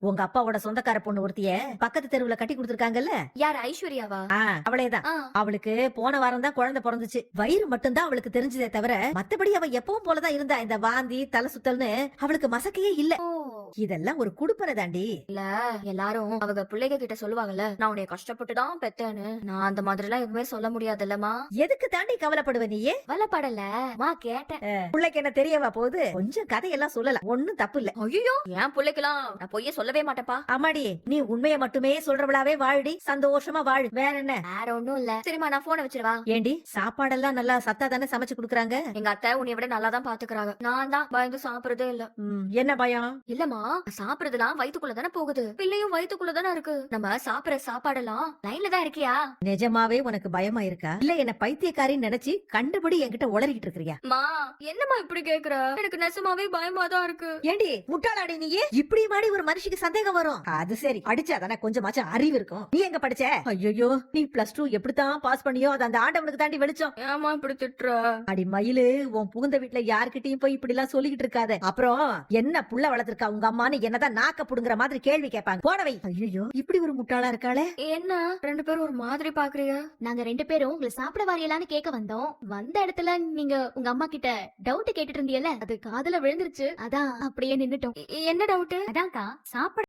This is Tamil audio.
உங்க அப்பாவோட சொந்தக்கார பொண்ணு ஒருத்திய பக்கத்து தெருவுல கட்டி கொடுத்திருக்காங்கல்ல. யார், ஐஸ்வர்யாவா? அவளேதான். ஆ. அவளுக்கு போன வாரம் தான் குழந்தை பிறந்துச்சு. வயிறு மட்டும்தான் அவளுக்கு தெரிஞ்சதே தவிர மத்தபடி அவ எப்பவும் போலதான் இருந்தா. இந்த வாந்தி தலை சுத்தல்னு அவளுக்கு மசக்கையே இல்ல. ஓ. இதெல்லாம் ஒரு குடுப்பனை தாண்டி. இல்ல, எல்லாரும் அவங்க பிள்ளைங்க கிட்ட சொல்லுவாங்கல்ல, நான் உன்னை கஷ்டப்பட்டு தான் பெத்தேன்னு. நான் அந்த மாதிரி எல்லாம் எதுவுமே சொல்ல முடியாதுல்லமா. எதுக்கு தாண்டி கவலைப்படுவ நீயே? வலப்படல மா, கேட்டேன். பிள்ளைக்கு என்ன தெரியவா போகுது? கொஞ்சம் கதையெல்லாம் சொல்லலாம், ஒண்ணும் தப்பு இல்ல. ஐயோ, என் பிள்ளைக்கெல்லாம் நான் பொய்யே சொல்லவே மாட்டேப்பா. அம்மாடி, நீ உண்மையை மட்டுமே சொல்றவளாவே வாழுடி, சந்தோஷமா வாழு. வேற என்ன? வேற ஒண்ணும் இல்ல. சரிம்மா, நான் போனை வச்சிருவா. ஏண்டி, சாப்பாடெல்லாம் நல்லா சத்தா தானே சமைச்சு குடுக்குறாங்க? எங்க அத்தை உன்னை விட நல்லா தான் பாத்துக்கிறாங்க. நான் தான் பயந்து சாப்பிடுறதே இல்ல. என்ன பயம்? இல்லம்மா, சாப்பிடுறதுலாம் வயித்துக்குள்ள தானே போகுது, பிள்ளையும் வயித்துக்குள்ள தானே இருக்கு. நம்ம சாப்பிடுற சாப்பாடெல்லாம் லைன்ல தான் இருக்கியா? நிஜமாவே உனக்கு பயமா இருக்கா, இல்ல என்ன பைத்தியக்காரின்னு நினைச்சு கண்டுபிடி என்கிட்ட உளறிக்கிட்டு இருக்கிறியா? மா, என்னம்மா இப்படி கேக்குற? எனக்கு நெசமாவே பயமா தான் இருக்கு. ஏண்டி முட்டாளாடி நீயே? இப்படி மாடி ஒரு மனுஷிக்கு சந்தேகம் வரும். அது சரி, படிச்சாதானே கொஞ்சமாச்சும் அறிவு இருக்கும். நீ எங்க படிச்ச? ஐயோ, நீ +2 எப்படித்தான் பாஸ் பண்ணியோ, அது அந்த ஆண்டவனுக்கு தாண்டி வெளிச்சம். ஏமா இப்படி திட்டுற? அடி மயிலு, உன் புகுந்த வீட்டுல யாருக்கிட்டையும் போய் இப்படி எல்லாம் சொல்லிக்கிட்டு இருக்காத. அப்புறம் என்ன புள்ள வளர்த்திருக்கா உங்க அம்மான்னு என்னதான் நாக்க புடுங்குற மாதிரி கேள்வி கேட்பாங்க. போனவை. ஐயோ, இப்படி ஒரு முட்டாளா இருக்காளே. என்ன ரெண்டு பேரும் ஒரு மாதிரி பாக்குறீங்க? நாங்க 2 பேரும் உங்களை சாப்பிட வாரியலான்னு கேட்க வந்தோம். வந்த இடத்துல நீங்க உங்க அம்மா கிட்ட டவுட் கேட்டுட்டு இருந்தீங்கல்ல, அது காதுல விழுந்துருச்சு. அதான் அப்படியே நின்னுட்டோம். என்ன டவுட்? அதான்க்கா, சாப்பிட